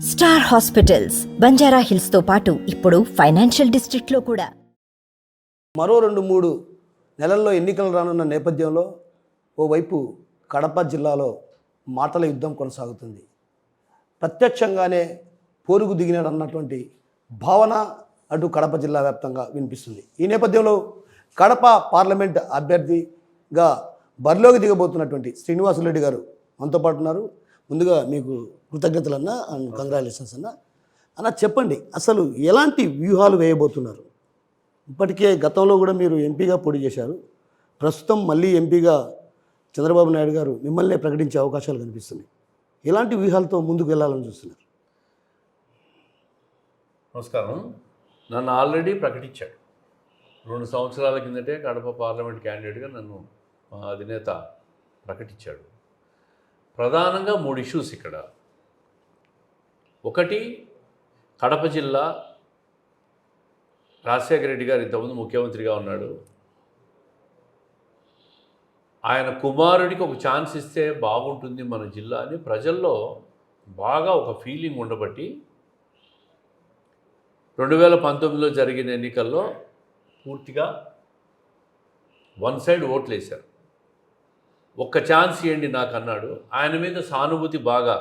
Star hospitals Banjara hills తో పాటు ఇప్పుడు ఫైనాన్షియల్ డిస్ట్రిక్ట్ లో కూడా మరో 2-3 నెలల్లో ఎన్నికలు రానున్న నేపథ్యంలో ఓవైపు కడప జిల్లాలో మాటల యుద్ధం కొనసాగుతుంది. ప్రత్యక్షంగానే పోరుకు దిగినాడన్నటువంటి భావన అటు కడప జిల్లా వ్యాప్తంగా వినిపిస్తుంది. ఈ నేపథ్యంలో కడప పార్లమెంట్ అభ్యర్థిగా బరిలోకి దిగబోతున్నటువంటి శ్రీనివాసులరెడ్డి గారు మనతో పాటు ఉన్నారు. ముందుగా మీకు కృతజ్ఞతలు అన్న అండ్ కంగ్రాచులేషన్స్ అన్న చెప్పండి, అసలు ఎలాంటి వ్యూహాలు వేయబోతున్నారు? ఇప్పటికే గతంలో కూడా మీరు ఎంపీగా పోటీ చేశారు. ప్రస్తుతం మళ్ళీ ఎంపీగా చంద్రబాబు నాయుడు గారు మిమ్మల్నే ప్రకటించే అవకాశాలు కనిపిస్తున్నాయి. ఎలాంటి వ్యూహాలతో ముందుకు వెళ్ళాలని చూస్తున్నారు? నమస్కారం. నన్ను ఆల్రెడీ ప్రకటించాడు. 2 సంవత్సరాల కిందటే కడప పార్లమెంట్ క్యాండిడేట్గా నన్ను మా అధినేత ప్రకటించాడు. ప్రధానంగా 3 ఇష్యూస్ ఇక్కడ. ఒకటి, కడప జిల్లా రాజశేఖర రెడ్డి గారు ఇంతకుముందు ముఖ్యమంత్రిగా ఉన్నాడు. ఆయన కుమారుడికి ఒక ఛాన్స్ ఇస్తే బాగుంటుంది మన జిల్లా అని ప్రజల్లో బాగా ఒక ఫీలింగ్ ఉండబట్టి 2019లో జరిగిన ఎన్నికల్లో పూర్తిగా వన్ సైడ్ ఓట్లు వేశారు. ఒక్క ఛాన్స్ ఇవ్వండి నాకు అన్నాడు. ఆయన మీద సానుభూతి బాగా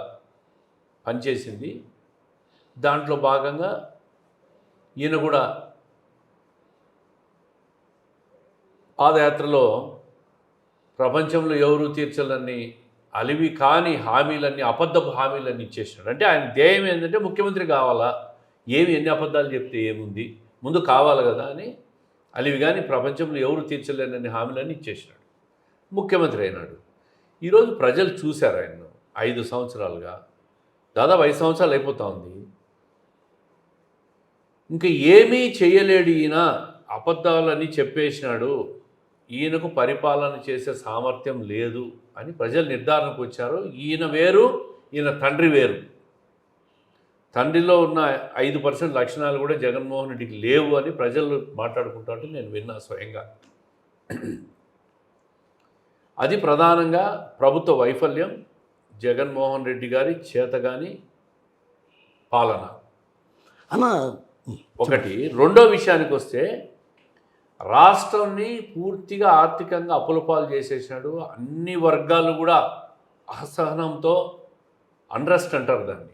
పనిచేసింది. దాంట్లో భాగంగా ఈయన కూడా పాదయాత్రలో ప్రపంచంలో ఎవరు తీర్చాలని అలివి కాని హామీలన్నీ, అబద్ధపు హామీలన్నీ ఇచ్చేసినాడు. అంటే ఆయన ధ్యేయం ఏంటంటే ముఖ్యమంత్రి కావాలా, ఎన్ని అబద్ధాలు చెప్తే ఏముంది, ముందు కావాలి కదా అని అలివి కానీ ప్రపంచంలో ఎవరు తీర్చలేనని హామీలన్నీ ఇచ్చేసినాడు. ముఖ్యమంత్రి అయినాడు. ఈరోజు ప్రజలు చూశారు ఆయన్ను 5 సంవత్సరాలుగా, దాదాపు 5 సంవత్సరాలు అయిపోతూ ఉంది. ఇంకా ఏమీ చేయలేడు ఈయన, అబద్ధాలని చెప్పేసినాడు, ఈయనకు పరిపాలన చేసే సామర్థ్యం లేదు అని ప్రజలు నిర్ధారణకు వచ్చారు. ఈయన వేరు, ఈయన తండ్రి వేరు. తండ్రిలో ఉన్న 5% లక్షణాలు కూడా జగన్మోహన్ రెడ్డికి లేవు అని ప్రజలు మాట్లాడుకుంటా ఉంటే నేను విన్నా స్వయంగా. అది ప్రధానంగా ప్రభుత్వ వైఫల్యం, జగన్మోహన్ రెడ్డి గారి చేతగాని పాలన అన్న ఒకటి. రెండో విషయానికి వస్తే రాష్ట్రాన్ని పూర్తిగా ఆర్థికంగా అప్పులపాలు చేసేసినాడు. అన్ని వర్గాలు కూడా అసహనంతో, అన్రెస్ట్ అంటారు దాన్ని,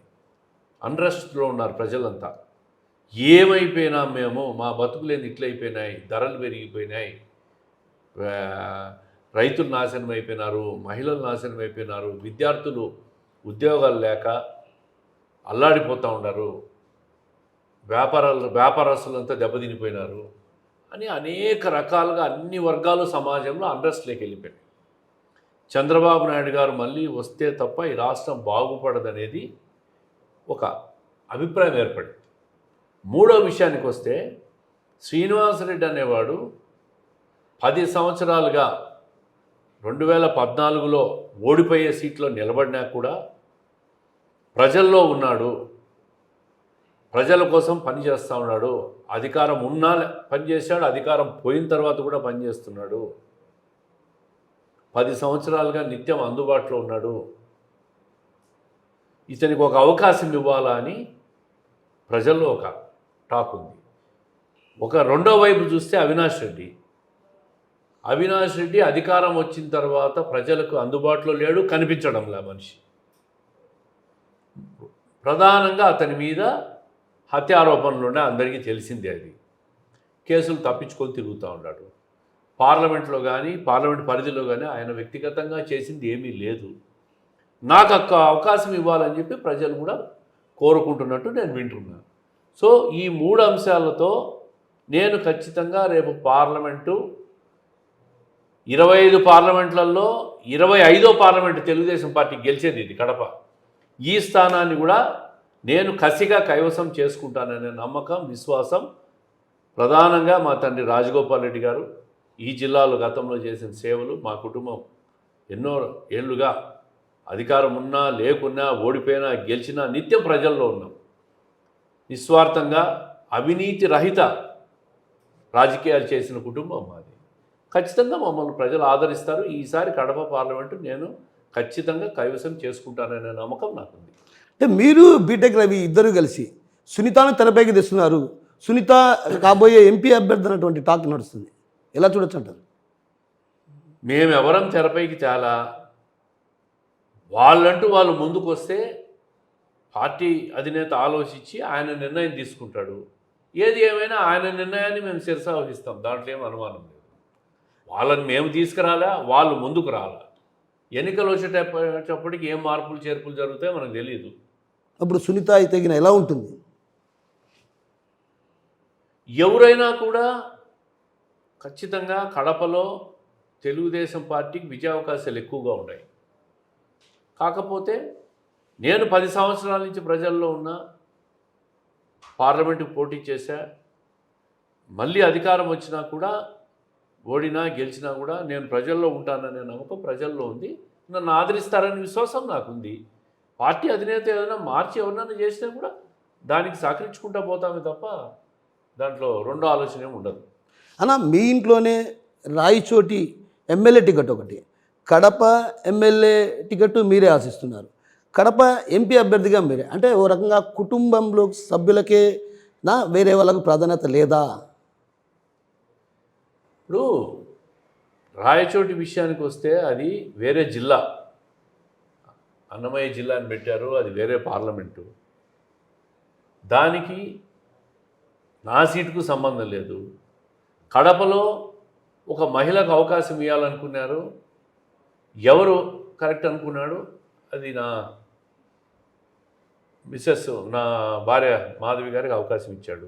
అన్రెస్ట్లో ఉన్నారు ప్రజలంతా. ఏమైపోయినా మేము, మా బతుకులేని ఇట్లయిపోయినాయి, ధరలు పెరిగిపోయినాయి, రైతులు నాశనం అయిపోయినారు, మహిళలు నాశనం అయిపోయినారు, విద్యార్థులు ఉద్యోగాలు లేక అల్లాడిపోతూ ఉన్నారు, వ్యాపారస్తులంతా దెబ్బతినిపోయినారు అని అనేక రకాలుగా అన్ని వర్గాలు సమాజంలో అన్రెస్ట్లోకి వెళ్ళిపోయాయి. చంద్రబాబు నాయుడు గారు మళ్ళీ వస్తే తప్ప ఈ రాష్ట్రం బాగుపడదనేది ఒక అభిప్రాయం ఏర్పడింది. మూడో విషయానికి వస్తే శ్రీనివాసరెడ్డి అనేవాడు 10 సంవత్సరాలుగా 2014లో ఓడిపోయే సీట్లో నిలబడినా కూడా ప్రజల్లో ఉన్నాడు, ప్రజల కోసం పనిచేస్తూ ఉన్నాడు. అధికారం ఉన్నా పనిచేశాడు, అధికారం పోయిన తర్వాత కూడా పనిచేస్తున్నాడు. 10 సంవత్సరాలుగా నిత్యం అందుబాటులో ఉన్నాడు. ఇతనికి ఒక అవకాశం ఇవ్వాలా అని ప్రజల్లో ఒక టాక్ ఉంది. ఒక రెండో వైపు చూస్తే అవినాష్ రెడ్డి అధికారం వచ్చిన తర్వాత ప్రజలకు అందుబాటులో లేడు, కనిపించడంలా మనిషి. ప్రధానంగా అతని మీద హత్యారోపణలునే అందరికీ తెలిసిందే. అది కేసులు తప్పించుకొని తిరుగుతూ ఉన్నాడు. పార్లమెంట్లో కానీ పార్లమెంట్ పరిధిలో కానీ ఆయన వ్యక్తిగతంగా చేసింది ఏమీ లేదు. నాకు అవకాశం ఇవ్వాలని చెప్పి ప్రజలు కూడా కోరుకుంటున్నట్టు నేను వింటున్నాను. సో ఈ 3 అంశాలతో నేను ఖచ్చితంగా రేపు పార్లమెంటు 25 పార్లమెంట్లలో 25వ పార్లమెంటు తెలుగుదేశం పార్టీ గెలిచేది ఇది కడప. ఈ స్థానాన్ని కూడా నేను కసిగా కైవసం చేసుకుంటాననే నమ్మకం, విశ్వాసం ప్రధానంగా మా తండ్రి రాజగోపాల్ రెడ్డి గారు ఈ జిల్లాలో గతంలో చేసిన సేవలు, మా కుటుంబం ఎన్నో ఏళ్ళుగా అధికారం ఉన్నా లేకున్నా, ఓడిపోయినా గెలిచినా నిత్యం ప్రజల్లో ఉన్నాం. నిస్వార్థంగా అవినీతి రహిత రాజకీయాలు చేసిన కుటుంబం మాది. ఖచ్చితంగా మమ్మల్ని ప్రజలు ఆదరిస్తారు. ఈసారి కడప పార్లమెంటు నేను ఖచ్చితంగా కైవసం చేసుకుంటాననే నమ్మకం నాకుంది. అంటే మీరు బీటెక్ రవి ఇద్దరు కలిసి సునీతను తెరపైకి తెస్తున్నారు. సునీత కాబోయే ఎంపీ అభ్యర్థి అన్నటువంటి టాక్ నడుస్తుంది. ఎలా చూడొచ్చు అంటారు? మేమెవరం తెరపైకి చాలా వాళ్ళంటూ వాళ్ళు ముందుకు వస్తే పార్టీ అధినేత ఆలోచించి ఆయన నిర్ణయం తీసుకుంటాడు. ఏది ఏమైనా ఆయన నిర్ణయాన్ని మేము శిరసావహిస్తాం, దాంట్లో ఏం అనుమానం లేదు. వాళ్ళని మేము తీసుకురాలా, వాళ్ళు ముందుకు రాలా. ఎన్నికలు వచ్చేటప్పటికి ఏం మార్పులు చేర్పులు జరుగుతాయో మనకు తెలియదు. అప్పుడు సునీత అయితే ఎలా ఉంటుంది? ఎవరైనా కూడా ఖచ్చితంగా కడపలో తెలుగుదేశం పార్టీకి విజయావకాశాలు ఎక్కువగా ఉన్నాయి. కాకపోతే నేను 10 సంవత్సరాల నుంచి ప్రజల్లో ఉన్న, పార్లమెంటుకు పోటీ చేశా, మళ్ళీ అధికారం వచ్చినా కూడా ఓడినా గెలిచినా కూడా నేను ప్రజల్లో ఉంటాననే నమ్మకం ప్రజల్లో ఉంది. నన్ను ఆదరిస్తారనే విశ్వాసం నాకుంది. పార్టీ అధినేత ఏదైనా మార్చి ఎవరినైనా చేసినా కూడా దానికి సహకరించుకుంటూ పోతామే తప్ప దాంట్లో రెండో ఆలోచన ఏమి ఉండదు. అన్న, మీ ఇంట్లోనే రాయచోటి ఎమ్మెల్యే టికెట్ ఒకటి, కడప ఎమ్మెల్యే టికెట్ మీరే ఆశిస్తున్నారు, కడప ఎంపీ అభ్యర్థిగా మీరే. అంటే ఓ రకంగా కుటుంబంలో సభ్యులకే వేరే వాళ్ళకు ప్రాధాన్యత లేదా? ఇప్పుడు రాయచోటి విషయానికి వస్తే అది వేరే జిల్లా, అన్నమయ్య జిల్లా అని పెట్టారు, అది వేరే పార్లమెంటు. దానికి నా సీటుకు సంబంధం లేదు. కడపలో ఒక మహిళకు అవకాశం ఇవ్వాలనుకున్నారు. ఎవరు కరెక్ట్ అనుకున్నాడు? అది నా మిస్సెస్, నా భార్య మాధవి గారికి అవకాశం ఇచ్చాడు.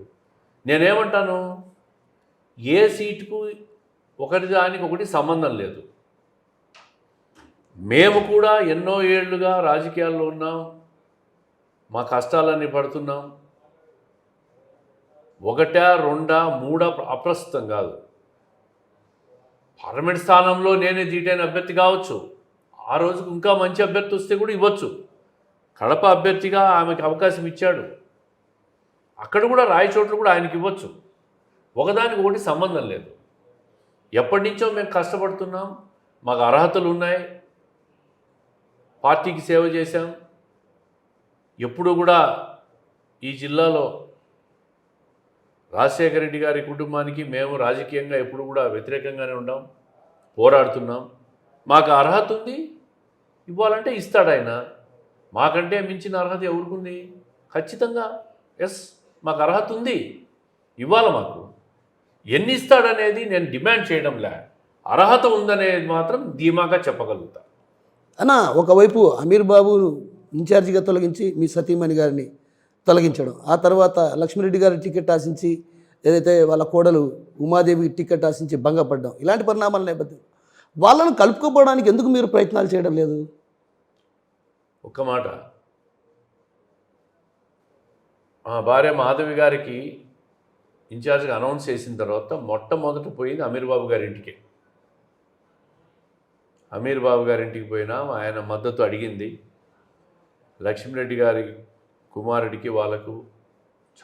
నేనేమంటాను, ఏ సీటుకు ఒకటి దానికి ఒకటి సంబంధం లేదు. మేము కూడా ఎన్నో ఏళ్లుగా రాజకీయాల్లో ఉన్నాం, మా కష్టాలన్నీ పడుతున్నాం. 1, 2, 3 అప్రస్తుతం కాదు. పార్లమెంట్ స్థానంలో నేనే దీటైన అభ్యర్థి కావచ్చు, ఆ రోజుకు ఇంకా మంచి అభ్యర్థి వస్తే కూడా ఇవ్వచ్చు. కడప అభ్యర్థిగా ఆమెకి అవకాశం ఇచ్చాడు, అక్కడ కూడా రాయచోట్లు కూడా ఆయనకి ఇవ్వచ్చు. ఒకదానికి ఒకటి సంబంధం లేదు. ఎప్పటి నుంచో మేము కష్టపడుతున్నాం, మాకు అర్హతలు ఉన్నాయి, పార్టీకి సేవ చేశాం. ఎప్పుడు కూడా ఈ జిల్లాలో రాజశేఖర రెడ్డి గారి కుటుంబానికి మేము రాజకీయంగా ఎప్పుడు కూడా వ్యతిరేకంగానే ఉన్నాం, పోరాడుతున్నాం. మాకు అర్హత ఉంది, ఇవ్వాలంటే ఇస్తాడు ఆయన. మాకంటే మించిన అర్హత ఎవరికి ఉంది? ఖచ్చితంగా ఎస్, మాకు అర్హత ఉంది, ఇవ్వాలి. మాకు ఎన్ని ఇస్తాడనేది నేను డిమాండ్ చేయడంలే, అర్హత ఉందనేది మాత్రం ధీమాగా చెప్పగలుగుతా. అన్న, ఒకవైపు అమీర్ బాబు ఇన్ఛార్జిగా తొలగించి మీ సతీమణి గారిని తొలగించడం, ఆ తర్వాత లక్ష్మీరెడ్డి గారి టికెట్ ఆశించి ఏదైతే వాళ్ళ కోడలు ఉమాదేవి టికెట్ ఆశించి భంగపడ్డం, ఇలాంటి పరిణామాల నేపథ్యం వాళ్ళను కలుపుకోపోవడానికి ఎందుకు మీరు ప్రయత్నాలు చేయడం లేదు? ఒక్క మాట, మా భార్య మాధవి గారికి ఇన్ఛార్జ్గా అనౌన్స్ చేసిన తర్వాత మొట్టమొదట పోయింది అమీర్ బాబు గారి ఇంటికి. అమీర్ బాబు గారి ఇంటికి పోయినా ఆయన మద్దతు అడిగింది. లక్ష్మీరెడ్డి గారి కుమారుడికి వాళ్ళకు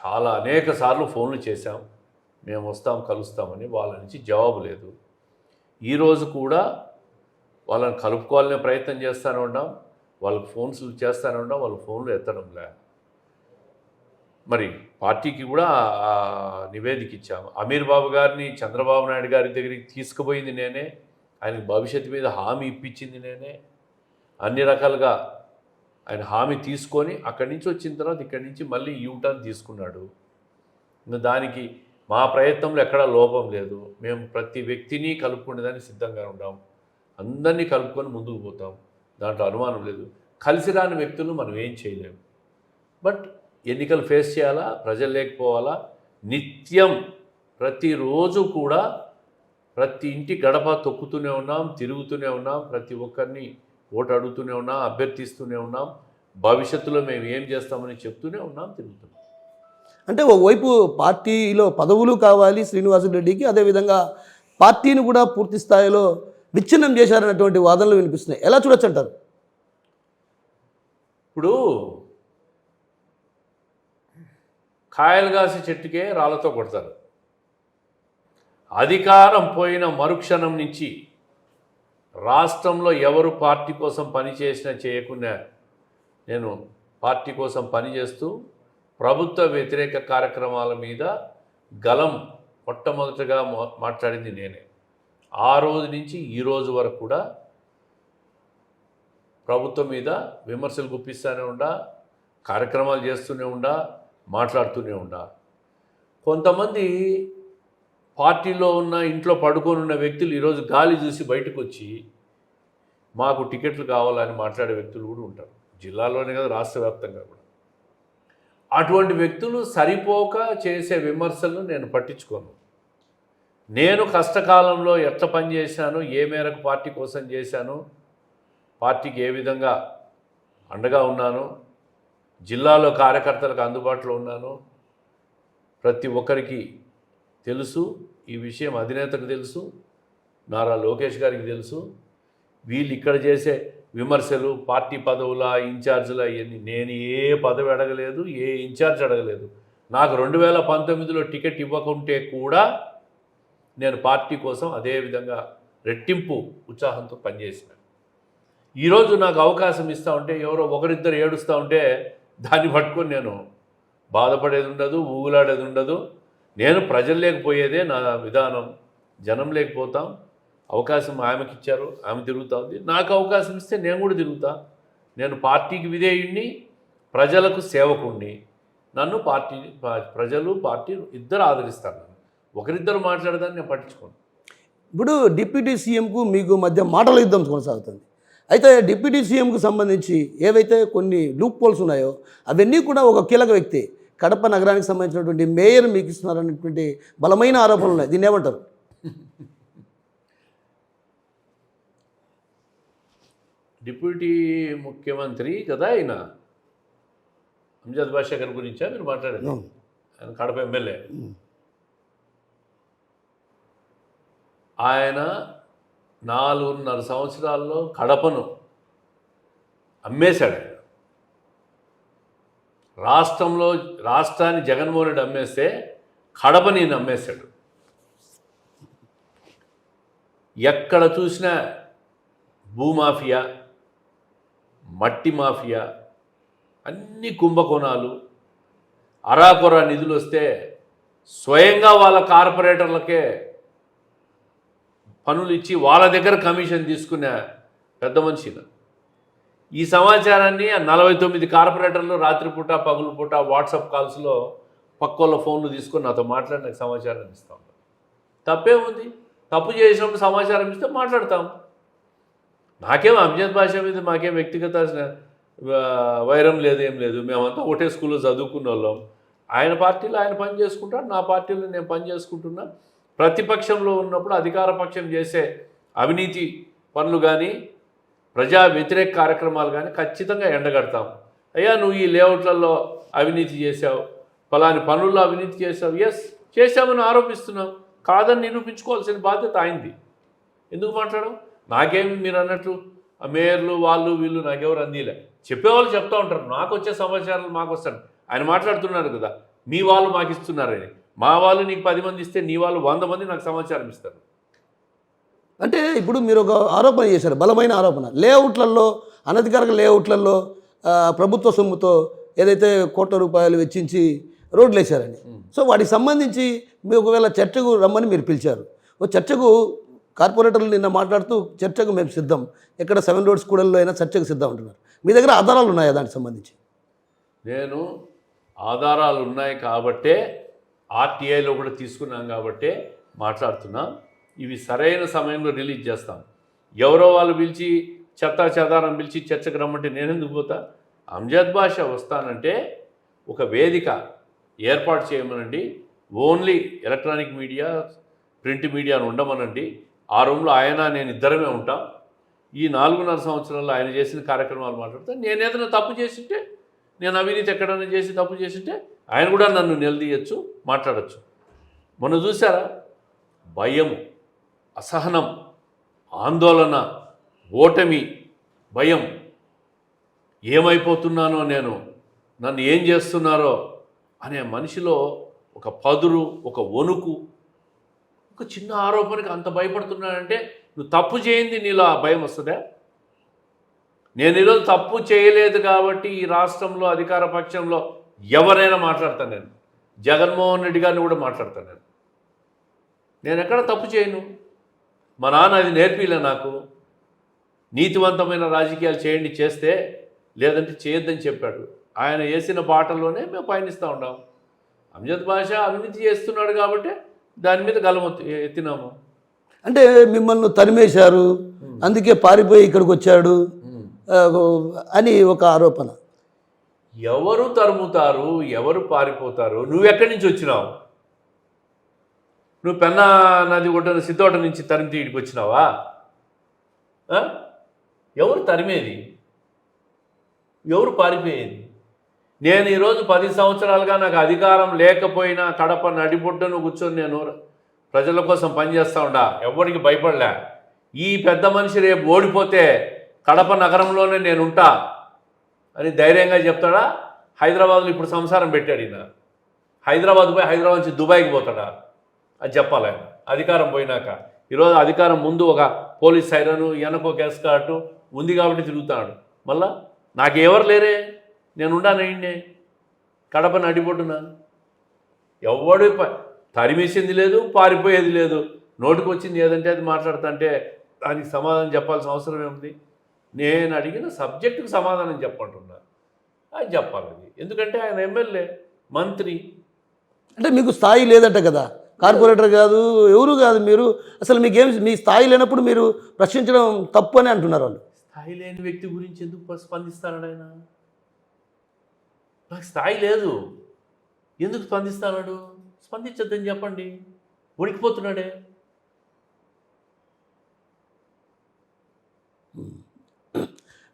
చాలా అనేక సార్లు ఫోన్లు చేశాం, మేము వస్తాం కలుస్తామని. వాళ్ళ నుంచి జవాబు లేదు. ఈరోజు కూడా వాళ్ళని కలుపుకోవాలనే ప్రయత్నం చేస్తూనే ఉన్నాం, వాళ్ళకి ఫోన్స్ చేస్తూనే ఉన్నాం, వాళ్ళ ఫోన్లు ఎత్తడంలే. మరి పార్టీకి కూడా నివేదిక ఇచ్చాము. అమీర్ బాబు గారిని చంద్రబాబు నాయుడు గారి దగ్గరికి తీసుకుపోయింది నేనే, ఆయనకు భవిష్యత్తు మీద హామీ ఇప్పించింది నేనే. అన్ని రకాలుగా ఆయన హామీ తీసుకొని అక్కడి నుంచి వచ్చిన తర్వాత ఇక్కడి నుంచి మళ్ళీ యూటర్న్ తీసుకున్నాడు. ఇంకా దానికి మా ప్రయత్నంలో ఎక్కడా లోపం లేదు. మేము ప్రతి వ్యక్తిని కలుపుకునేదానికి సిద్ధంగా ఉంటాం, అందరినీ కలుపుకొని ముందుకు పోతాం, దాంట్లో అనుమానం లేదు. కలిసి రాని వ్యక్తులు మనం ఏం చేయలేము. బట్ ఎన్నికలు ఫేస్ చేయాలా, ప్రజలు లేకపోవాలా. నిత్యం ప్రతిరోజు కూడా ప్రతి ఇంటి గడప తొక్కుతూనే ఉన్నాం, తిరుగుతూనే ఉన్నాం, ప్రతి ఒక్కరిని ఓటు అడుగుతూనే ఉన్నాం, అభ్యర్థిస్తూనే ఉన్నాం. భవిష్యత్తులో మేము ఏం చేస్తామని చెప్తూనే ఉన్నాం, తిరుగుతున్నాం. అంటే ఓవైపు పార్టీలో పదవులు కావాలి శ్రీనివాసరెడ్డికి, అదేవిధంగా పార్టీని కూడా పూర్తి స్థాయిలో విచ్ఛిన్నం చేశారన్నటువంటి వాదనలు వినిపిస్తున్నాయి. ఎలా చూడొచ్చు అంటారు? ఇప్పుడు కాయలు కాసే చెట్టుకే రాళ్ళతో కొడతారు. అధికారం పోయిన మరుక్షణం నుంచి రాష్ట్రంలో ఎవరు పార్టీ కోసం పనిచేసినా చేయకున్నా నేను పార్టీ కోసం పనిచేస్తూ ప్రభుత్వ వ్యతిరేక కార్యక్రమాల మీద గలం మొట్టమొదటిగా మాట్లాడింది నేనే. ఆ రోజు నుంచి ఈ రోజు వరకు కూడా ప్రభుత్వం మీద విమర్శలు గుప్పిస్తూనే ఉండా, కార్యక్రమాలు చేస్తూనే ఉండా, మాట్లాడుతూనే ఉండా. కొంతమంది పార్టీలో ఉన్న ఇంట్లో పడుకొని ఉన్న వ్యక్తులు ఈరోజు గాలి చూసి బయటకు వచ్చి మాకు టికెట్లు కావాలని మాట్లాడే వ్యక్తులు కూడా ఉంటారు, జిల్లాలోనే కదా రాష్ట్ర వ్యాప్తంగా కూడా. అటువంటి వ్యక్తులు సరిపోక చేసే విమర్శలను నేను పట్టించుకోను. నేను కష్టకాలంలో ఎట్లా పనిచేశాను, ఏ మేరకు పార్టీ కోసం చేశాను, పార్టీకి ఏ విధంగా అండగా ఉన్నాను, జిల్లాలో కార్యకర్తలకు అందుబాటులో ఉన్నాను, ప్రతి ఒక్కరికి తెలుసు. ఈ విషయం అధినేతకు తెలుసు, నారా లోకేష్ గారికి తెలుసు. వీళ్ళు ఇక్కడ చేసే విమర్శలు, పార్టీ పదవుల, ఇన్ఛార్జీల ఇవన్నీ నేను ఏ పదవి అడగలేదు, ఏ ఇన్ఛార్జ్ అడగలేదు. నాకు 2019లో టికెట్ ఇవ్వకుంటే కూడా నేను పార్టీ కోసం అదేవిధంగా రెట్టింపు ఉత్సాహంతో పనిచేసిన. ఈరోజు నాకు అవకాశం ఇస్తూ ఉంటే ఎవరో ఒకరిద్దరు ఏడుస్తూ ఉంటే దాన్ని పట్టుకొని నేను బాధపడేది ఉండదు, ఊగులాడేది ఉండదు. నేను ప్రజలు లేకపోయేదే నా విధానం. జనం లేకపోతాం. అవకాశం ఆమెకి ఇచ్చారు, ఆమె తిరుగుతూ ఉంది. నాకు అవకాశం ఇస్తే నేను కూడా తిరుగుతా. నేను పార్టీకి విధేయుణ్ణి, ప్రజలకు సేవకుణ్ణి. నన్ను ప్రజలు పార్టీ ఇద్దరు ఆదరిస్తారు. ఒకరిద్దరు మాట్లాడదాన్ని నేను పట్టించుకోను. ఇప్పుడు డిప్యూటీ సీఎంకు మీకు మధ్య మాటల యుద్ధం కొనసాగుతుంది. అయితే డిప్యూటీ సీఎంకు సంబంధించి ఏవైతే కొన్ని లూప్ హోల్స్ ఉన్నాయో అవన్నీ కూడా ఒక కీలక వ్యక్తి, కడప నగరానికి సంబంధించినటువంటి మేయర్ మీకు ఇస్తున్నారనేటువంటి బలమైన ఆరోపణలు ఉన్నాయి. దీన్ని ఏమంటారు? డిప్యూటీ ముఖ్యమంత్రి కదా ఆయన, అంజద్ బాషా గారి గురించా మీరు మాట్లాడారు? ఆయన కడప ఎమ్మెల్యే. ఆయన 4.5 సంవత్సరాల్లో కడపను అమ్మేశాడు. ఆయన రాష్ట్రాన్ని జగన్మోహన్ రెడ్డి అమ్మేస్తే కడపని అమ్మేశాడు. ఎక్కడ చూసినా భూమాఫియా, మట్టి మాఫియా, అన్ని కుంభకోణాలు, అరాకొర నిధులు వస్తే స్వయంగా వాళ్ళ కార్పొరేటర్లకే పనులు ఇచ్చి వాళ్ళ దగ్గర కమిషన్ తీసుకునే పెద్ద మనిషిన. ఈ సమాచారాన్ని 49 కార్పొరేటర్లు రాత్రిపూట పగులుపూట వాట్సాప్ కాల్స్లో పక్కోళ్ళ ఫోన్లు తీసుకొని నాతో మాట్లాడి నాకు సమాచారాన్ని ఇస్తాం. తప్పేముంది? తప్పు చేసినప్పుడు సమాచారం ఇస్తే మాట్లాడతాం. నాకేం అంజద్ బాషా మీద మాకేం వ్యక్తిగత వైరం లేదు, ఏం లేదు. మేమంతా ఒకటే స్కూల్లో చదువుకున్న వాళ్ళం. ఆయన పార్టీలో ఆయన పని చేసుకుంటాడు, నా పార్టీలో నేను పని చేసుకుంటున్నా. ప్రతిపక్షంలో ఉన్నప్పుడు అధికార పక్షం చేసే అవినీతి పనులు కానీ ప్రజా వ్యతిరేక కార్యక్రమాలు కానీ ఖచ్చితంగా ఎండగడతాం. అయ్యా నువ్వు ఈ లేఅవుట్లలో అవినీతి చేశావు, ఫలాని పనుల్లో అవినీతి చేశావు, ఎస్ చేశామని ఆరోపిస్తున్నాం, కాదని నిరూపించుకోవాల్సిన బాధ్యత ఆయనది. ఎందుకు మాట్లాడడం? నాకేమి మీరు అన్నట్టు ఆ మేయర్లు వాళ్ళు వీళ్ళు నాకెవరు అందిలే. చెప్పేవాళ్ళు చెప్తూ ఉంటారు, నాకు వచ్చే సమాచారాలు మాకు వస్తాడు. ఆయన మాట్లాడుతున్నారు కదా, మీ వాళ్ళు మాకు ఇస్తున్నారని. మా వాళ్ళు నీకు 10 మంది ఇస్తే నీ వాళ్ళు 100 మంది నాకు సమాచారం ఇస్తారు. అంటే ఇప్పుడు మీరు ఒక ఆరోపణ చేశారు, బలమైన ఆరోపణ. లేఅవుట్లలో, అనధికారిక లేఅవుట్లలో ప్రభుత్వ సొమ్ముతో ఏదైతే కోట్ల రూపాయలు వెచ్చించి రోడ్లు వేశారని. సో వాటికి సంబంధించి మీరు ఒకవేళ చర్చకు రమ్మని మీరు పిలిచారు. ఓ చర్చకు కార్పొరేటర్లు నిన్న మాట్లాడుతూ చర్చకు మేము సిద్ధం, ఎక్కడ 7 రోడ్స్ కూడల్లో అయినా చర్చకు సిద్ధం అంటున్నారు. మీ దగ్గర ఆధారాలు ఉన్నాయా దానికి సంబంధించి? నేను ఆధారాలు ఉన్నాయి కాబట్టే ఆర్టీఐలో కూడా తీసుకున్నాం కాబట్టే మాట్లాడుతున్నాం. ఇవి సరైన సమయంలో రిలీజ్ చేస్తాం. ఎవరో వాళ్ళు పిలిచి చెత్తా చెదారం పిలిచి చర్చకు రమ్మంటే నేనెందుకు పోతా? అంజద్ బాషా వస్తానంటే ఒక వేదిక ఏర్పాటు చేయమనండి. ఓన్లీ ఎలక్ట్రానిక్ మీడియా, ప్రింట్ మీడియాను ఉండమనండి. ఆ రూమ్లో ఆయన నేను ఇద్దరమే ఉంటాం. ఈ 4.5 సంవత్సరాల్లో ఆయన చేసిన కార్యక్రమాలు మాట్లాడితే, నేను ఏదైనా తప్పు చేసింటే, నేను అవినీతి ఎక్కడైనా చేసి తప్పు చేసింటే ఆయన కూడా నన్ను నిలదీయచ్చు, మాట్లాడచ్చు. మొన్న చూసారా, భయము, అసహనం, ఆందోళన, ఓటమి, భయం, ఏమైపోతున్నానో నేను, నన్ను ఏం చేస్తున్నారో అనే మనిషిలో ఒక పదురు, ఒక వణుకు. ఒక చిన్న ఆరోపణకి అంత భయపడుతున్నాడంటే నువ్వు తప్పు చేయింది నీలో భయం వస్తుందా? నేను ఈరోజు తప్పు చేయలేదు కాబట్టి ఈ రాష్ట్రంలో అధికార పక్షంలో ఎవరైనా మాట్లాడతాను. నేను జగన్మోహన్ రెడ్డి గారిని కూడా మాట్లాడతాను. నేను ఎక్కడ తప్పు చేయను. మా నాన్న అది నేర్పిలే నాకు. నీతివంతమైన రాజకీయాలు చేయండి, చేస్తే, లేదంటే చేయొద్దని చెప్పాడు. ఆయన వేసిన బాటల్లోనే మేము పయనిస్తూ ఉన్నాం. అంజద్ బాషా అవినీతి చేస్తున్నాడు కాబట్టి దాని మీద గలం ఎత్తినాము. అంటే మిమ్మల్ని తరిమేశారు, అందుకే పారిపోయి ఇక్కడికి వచ్చాడు అని ఒక ఆరోపణ. ఎవరు తరుముతారు, ఎవరు పారిపోతారు? నువ్వు ఎక్కడి నుంచి వచ్చినావు? నువ్వు పెన్నా నది ఒడ్డున సిద్ధోట నుంచి తరిమి తీడికి వచ్చినావా? ఎవరు తరిమేది? ఎవరు పారిపోయేది? నేను ఈరోజు 10 సంవత్సరాలుగా నాకు అధికారం లేకపోయినా కడప నడిబొడ్డును కూర్చొని నేను ప్రజల కోసం పనిచేస్తూ ఉండా. ఎవరికి భయపడలే. ఈ పెద్ద మనిషి రేపు ఓడిపోతే కడప నగరంలోనే నేను ఉంటా అని ధైర్యంగా చెప్తాడా? హైదరాబాద్లో ఇప్పుడు సంసారం పెట్టాడు ఈయన. హైదరాబాద్ పోయి హైదరాబాద్ నుంచి దుబాయ్కి పోతాడా? అది చెప్పాలి ఆయన అధికారం పోయినాక. ఈరోజు అధికారం ముందు ఒక పోలీస్ సైరను, వెనకో ఎస్కార్టు ఉంది కాబట్టి తిరుగుతాడు. మళ్ళా నాకెవరు లేరే, నేను ఉండానండి కడప నడిబొడ్డున. ఎవడు తరిమేసింది లేదు, పారిపోయేది లేదు. నోటికి వచ్చింది ఏదంటే అది మాట్లాడుతుంటే దానికి సమాధానం చెప్పాల్సిన అవసరం ఏముంది? నేను అడిగిన సబ్జెక్టుకు సమాధానం చెప్పంటున్నా. అది చెప్పాలి. ఎందుకంటే ఆయన ఎమ్మెల్యే, మంత్రి. అంటే మీకు స్థాయి లేదట కదా, కార్పొరేటర్ కాదు, ఎవరు కాదు. మీరు అసలు మీకేం, మీ స్థాయి లేనప్పుడు మీరు ప్రశ్నించడం తప్పు అని అంటున్నారు వాళ్ళు. స్థాయి లేని వ్యక్తి గురించి ఎందుకు స్పందిస్తాడు ఆయన? నాకు స్థాయి లేదు, ఎందుకు స్పందిస్తాడు? స్పందించొద్దని చెప్పండి. ఉడికిపోతున్నాడే.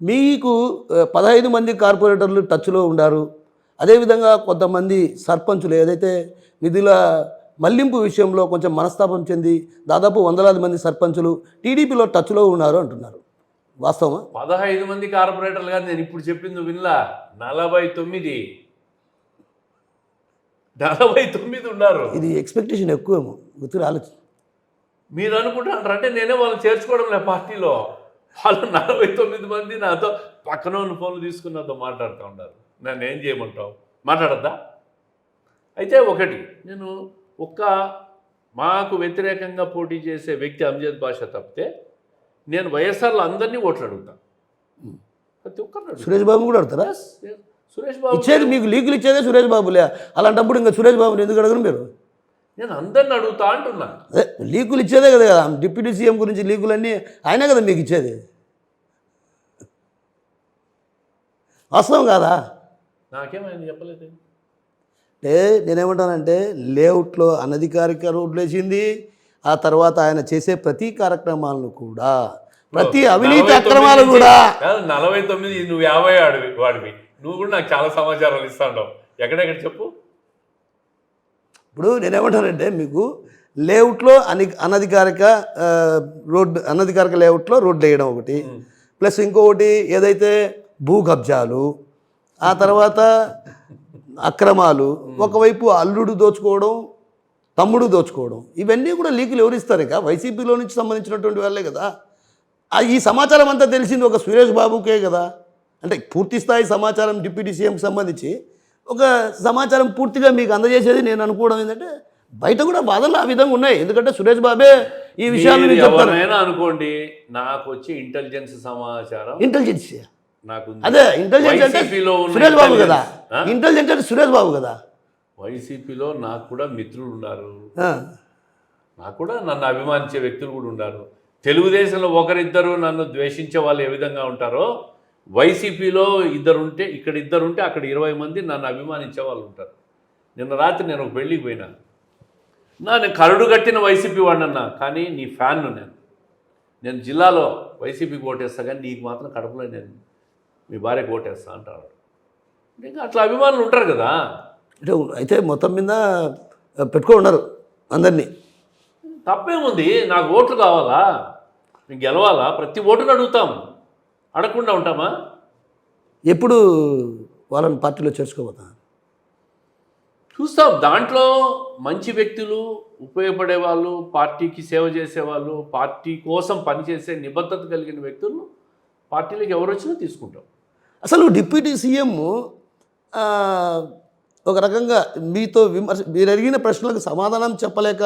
మీకు 15 మంది కార్పొరేటర్లు టచ్లో ఉన్నారు. అదేవిధంగా కొంతమంది సర్పంచులు ఏదైతే నిధుల మళ్లింపు విషయంలో కొంచెం మనస్తాపం చెంది దాదాపు 100 మంది సర్పంచులు టీడీపీలో టచ్లో ఉన్నారు అంటున్నారు. వాస్తవమా? 15 మంది కార్పొరేటర్లు కాదు, నేను ఇప్పుడు చెప్పింది వినలా. 49 ఉన్నారు. ఇది ఎక్స్పెక్టేషన్ ఎక్కువేమో, గుర్తు ఆలోచన. మీరు అనుకుంటారు అంటే నేనే వాళ్ళని చేర్చుకోవడం లే పార్టీలో. వాళ్ళు 49 మంది నాతో పక్కన ఉన్న ఫోన్లు తీసుకుని నాతో మాట్లాడుతూ ఉన్నారు. నన్ను ఏం చేయమంటావు? మాట్లాడద్దా? అయితే ఒకటి, నేను మాకు వ్యతిరేకంగా పోటీ చేసే వ్యక్తి అంజద్ బాషా తప్పితే నేను వైఎస్ఆర్లో అందరినీ ఓట్లు అడుగుతాను. ప్రతి ఒక్కరు. సురేష్ బాబు కూడా అడుగుతారా? సురేష్ బాబు ఇచ్చేది, మీకు లీకులు ఇచ్చేదే సురేష్ బాబులే. అలాంటప్పుడు ఇంకా సురేష్ బాబుని ఎందుకు అడగరు మీరు? నేను అందరిని అడుగుతా అంటున్నా. అదే లీకులు ఇచ్చేదే కదా, డిప్యూటీ సీఎం గురించి లీకులన్నీ ఆయనే కదా మీకు ఇచ్చేది. వాస్తవం కాదా? నాకేమైనా చెప్పలేదు. అంటే నేనేమంటానంటే లేఅవుట్లో అనధికారిక రోడ్లు వేసింది. ఆ తర్వాత ఆయన చేసే ప్రతి కార్యక్రమాలను కూడా, ప్రతి అవినీతి అక్రమాలు కూడా. 49 నువ్వు 50 వాడివి. నువ్వు కూడా నాకు చాలా సమాచారాలు ఇస్తాండవు. ఎక్కడెక్కడ చెప్పు. ఇప్పుడు నేనేమంటానంటే మీకు లేఅవుట్లో అనధికారిక లేఅవుట్లో రోడ్లు వేయడం ఒకటి, ప్లస్ ఇంకొకటి ఏదైతే భూ కబ్జాలు, ఆ తర్వాత అక్రమాలు, ఒకవైపు అల్లుడు దోచుకోవడం, తమ్ముడు దోచుకోవడం, ఇవన్నీ కూడా లీకులు ఎవరిస్తారు? ఇక వైసీపీలో నుంచి సంబంధించినటువంటి వాళ్ళే కదా. ఈ సమాచారం అంతా తెలిసింది ఒక సురేష్ బాబుకే కదా. అంటే పూర్తి స్థాయి సమాచారం డిప్యూటీ సీఎంకి సంబంధించి ఒక సమాచారం పూర్తిగా మీకు అందజేసేది నేను అనుకోవడం ఏంటంటే బయట కూడా బాధలు ఆ విధంగా ఉన్నాయి. ఎందుకంటే సురేష్ బాబే ఈ విషయాలు ఎవరైనా అనుకోండి, నాకు వచ్చి ఇంటెలిజెన్స్ సమాచారం, ఇంటెలిజెన్స్ నాకు అదే ఇంటెలిజెన్స్ అంటే సురేష్ బాబు కదా. ఇంటెలిజెన్స్ అంటే సురేష్ బాబు కదా. వైసీపీలో నాకు కూడా మిత్రులు ఉన్నారు, నాకు కూడా నన్ను అభిమానించే వ్యక్తులు కూడా ఉన్నారు. తెలుగుదేశంలో ఒకరిద్దరు నన్ను ద్వేషించే వాళ్ళు ఏ విధంగా ఉంటారో, వైసీపీలో ఇద్దరుంటే, ఇక్కడ ఇద్దరుంటే అక్కడ 20 మంది నన్ను అభిమానించే వాళ్ళు ఉంటారు. నిన్న రాత్రి నేను ఒక పెళ్ళికి పోయినా. నేను కరుడు కట్టిన వైసీపీ వాడినన్నా, కానీ నీ ఫ్యాన్ను నేను జిల్లాలో వైసీపీకి ఓటేస్తా, కానీ నీకు మాత్రం కడపలో నేను మీ భార్యకు ఓటేస్తా అంటారు. ఇంకా అట్లా అభిమానులు ఉంటారు కదా. అయితే మొత్తం మీద పెట్టుకో ఉన్నారు అందరినీ. తప్పేముంది? నాకు ఓట్లు కావాలా, నేను గెలవాలా? ప్రతి ఓటును అడుగుతాం, అడగకుండా ఉంటామా? ఎప్పుడు వాళ్ళని పార్టీలో చేర్చుకోబోతా చూస్తాం. దాంట్లో మంచి వ్యక్తులు, ఉపయోగపడే వాళ్ళు, పార్టీకి సేవ చేసేవాళ్ళు, పార్టీ కోసం పనిచేసే నిబద్ధత కలిగిన వ్యక్తులను పార్టీలకు ఎవరు వచ్చినా తీసుకుంటాం. అసలు డిప్యూటీ సీఎం ఒక రకంగా మీతో మీరు అడిగిన ప్రశ్నలకు సమాధానం చెప్పలేక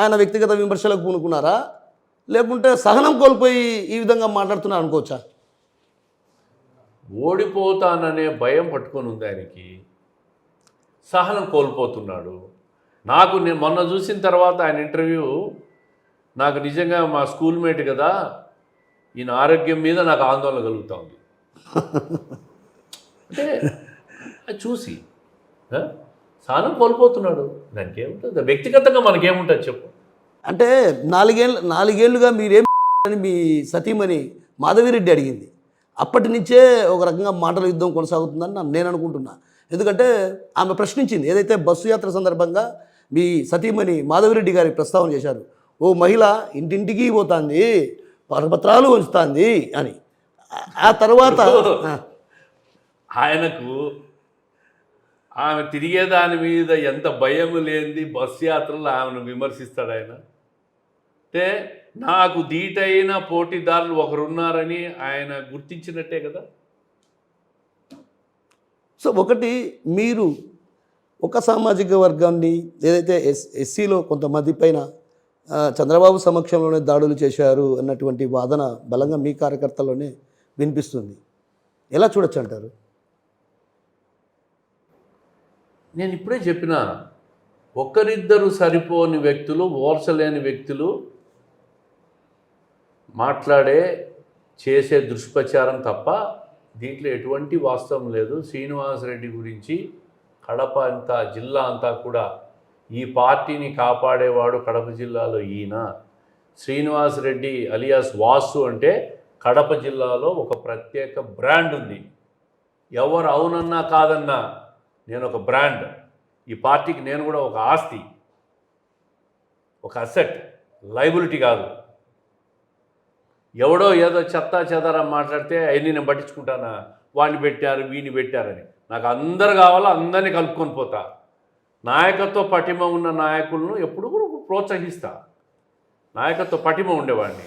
ఆయన వ్యక్తిగత విమర్శలకు పూనుకున్నారా, లేకుంటే సహనం కోల్పోయి ఈ విధంగా మాట్లాడుతున్నారు అనుకోవచ్చా? ఓడిపోతాననే భయం పట్టుకొని ఉంది ఆయనకి, సహనం కోల్పోతున్నాడు. నేను మొన్న చూసిన తర్వాత ఆయన ఇంటర్వ్యూ నాకు నిజంగా మా స్కూల్మేట్ కదా, ఈయన ఆరోగ్యం మీద నాకు ఆందోళన కలుగుతూ ఉంది. అంటే అది చూసి సహనం కోల్పోతున్నాడు. దానికి ఏముంటుంది, వ్యక్తిగతంగా మనకేముంటుంది చెప్పు. అంటే నాలుగేళ్లుగా మీరేం అని మీ సతీమణి మాధవిరెడ్డి అడిగింది. అప్పటి నుంచే ఒక రకంగా మాటల యుద్ధం కొనసాగుతుందని నేను అనుకుంటున్నా. ఎందుకంటే ఆమె ప్రశ్నించింది, ఏదైతే బస్సు యాత్ర సందర్భంగా మీ సతీమణి మాధవిరెడ్డి గారి ప్రస్తావన చేశారు, ఓ మహిళ ఇంటింటికి పోతుంది, పరపత్రాలు ఉంచుతుంది అని. ఆ తర్వాత ఆయనకు ఆమె తిరిగేదాని మీద ఎంత భయం లేనిది బస్సు యాత్రలో ఆమెను విమర్శిస్తాడు ఆయన. అంటే నాకు ధీటైన పోటీదారులు ఒకరున్నారని ఆయన గుర్తించినట్టే కదా. సో ఒకటి, మీరు ఒక సామాజిక వర్గాన్ని ఏదైతే ఎస్సీలో కొంతమంది పైన చంద్రబాబు సమక్షంలోనే దాడులు చేశారు అన్నటువంటి వాదన బలంగా మీ కార్యకర్తల్లోనే వినిపిస్తుంది. ఎలా చూడొచ్చు అంటారు? నేను ఇప్పుడే చెప్పిన, ఒకరిద్దరు సరిపోని వ్యక్తులు, ఓర్చలేని వ్యక్తులు చేసే దుష్ప్రచారం తప్ప దీంట్లో ఎటువంటి వాస్తవం లేదు. శ్రీనివాసరెడ్డి గురించి కడప అంతా, జిల్లా అంతా కూడా ఈ పార్టీని కాపాడేవాడు కడప జిల్లాలో ఈయన. శ్రీనివాసరెడ్డి అలియాస్ వాసు అంటే కడప జిల్లాలో ఒక ప్రత్యేక బ్రాండ్ ఉంది. ఎవరు అవునన్నా కాదన్నా నేను ఒక బ్రాండ్. ఈ పార్టీకి నేను కూడా ఒక ఆస్తి, ఒక అసెట్, లైబిలిటీ కాదు. ఎవడో ఏదో చెత్తా చెదారా మాట్లాడితే అవన్నీ నేను పట్టించుకుంటానా, వాడిని పెట్టారు వీడిని పెట్టారని. నాకు అందరు కావాలా, అందరినీ కలుపుకొని పోతా. నాయకత్వ పటిమ ఉన్న నాయకులను ఎప్పుడు కూడా ప్రోత్సహిస్తా. నాయకత్వ పటిమ ఉండేవాడిని.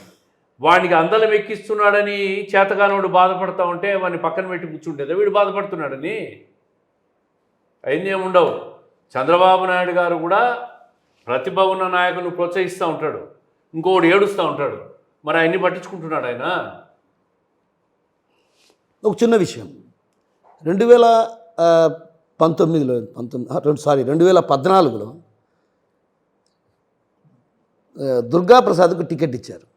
వాడికి అందలం ఎక్కిస్తున్నాడని చేతగానోడు బాధపడతా ఉంటే వాడిని పక్కన పెట్టి కూర్చుంటేదా వీడు బాధపడుతున్నాడని? అవన్నీ ఏముండవు. చంద్రబాబు నాయుడు గారు కూడా ప్రతిభ ఉన్న నాయకులను ప్రోత్సహిస్తూ ఉంటాడు, ఇంకోడు ఏడుస్తూ ఉంటాడు. మరి ఆయన్ని పట్టించుకుంటున్నాడు ఆయన. ఒక చిన్న విషయం, 2014లో దుర్గాప్రసాద్కు టికెట్ ఇచ్చారు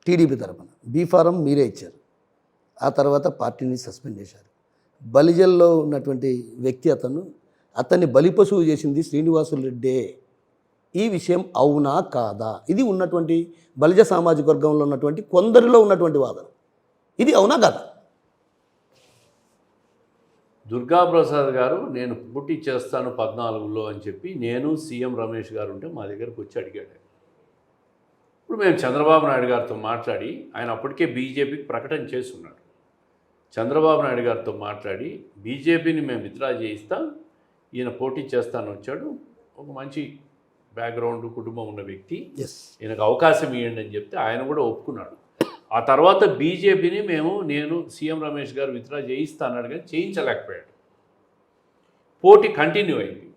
టీడీపీ తరఫున. బీఫారం మీరే ఇచ్చారు. ఆ తర్వాత పార్టీని సస్పెండ్ చేశారు. బలిజల్లో ఉన్నటువంటి వ్యక్తి అతన్ని బలిపశువు చేసింది శ్రీనివాసులు రెడ్డే. ఈ విషయం అవునా కాదా? ఇది ఉన్నటువంటి బలిజ సామాజిక వర్గంలో ఉన్నటువంటి కొందరిలో ఉన్నటువంటి వాదన. ఇది అవునా కాదా? దుర్గాప్రసాద్ గారు నేను పోటీ చేస్తాను 14లో అని చెప్పి నేను సీఎం రమేష్ గారు ఉంటే మా దగ్గరకు వచ్చి అడిగాడు. ఇప్పుడు మేము చంద్రబాబు నాయుడు గారితో మాట్లాడి, ఆయన అప్పటికే బీజేపీకి ప్రకటన చేస్తున్నాడు. చంద్రబాబు నాయుడు గారితో మాట్లాడి బీజేపీని మేము విత్డ్రా చేయిస్తాం, ఈయన పోటీ చేస్తాను వచ్చాడు. ఒక మంచి బ్యాక్గ్రౌండ్, కుటుంబం ఉన్న వ్యక్తి, ఈయనకు అవకాశం ఇవ్వండి అని చెప్తే ఆయన కూడా ఒప్పుకున్నాడు. ఆ తర్వాత బీజేపీని నేను సీఎం రమేష్ గారు విత్డ్రా చేయిస్తాన్నాడు, కానీ చేయించలేకపోయాడు. పోటీ కంటిన్యూ అయింది.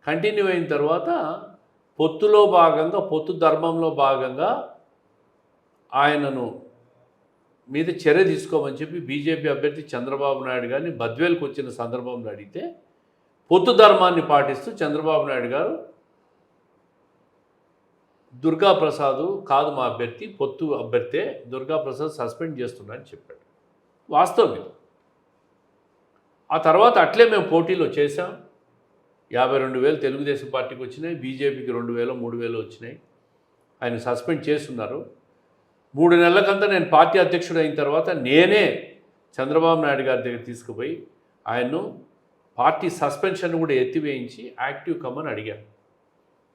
కంటిన్యూ అయిన తర్వాత పొత్తులో భాగంగా, పొత్తు ధర్మంలో భాగంగా ఆయనను మీద చర్య తీసుకోమని చెప్పి బీజేపీ అభ్యర్థి చంద్రబాబు నాయుడు గారిని బద్వేల్కి వచ్చిన సందర్భంలో అడిగితే, పొత్తు ధర్మాన్ని పాటిస్తూ చంద్రబాబు నాయుడు గారు దుర్గాప్రసాద్ కాదు మా అభ్యర్థి, పొత్తు అభ్యర్థే, దుర్గాప్రసాద్ సస్పెండ్ చేస్తున్నా అని చెప్పాడు. వాస్తవం ఇది. ఆ తర్వాత అట్లే మేము పోటీలో చేశాం. 52,000 తెలుగుదేశం పార్టీకి వచ్చినాయి, బీజేపీకి 2,000 3,000 వచ్చినాయి. ఆయన సస్పెండ్ చేస్తున్నారు. 3 నెలలకంతా నేను పార్టీ అధ్యక్షుడు అయిన తర్వాత నేనే చంద్రబాబు నాయుడు గారి దగ్గర తీసుకుపోయి ఆయన్ను పార్టీ సస్పెన్షన్ కూడా ఎత్తివేయించి యాక్టివ్ కమ్మని అడిగాను.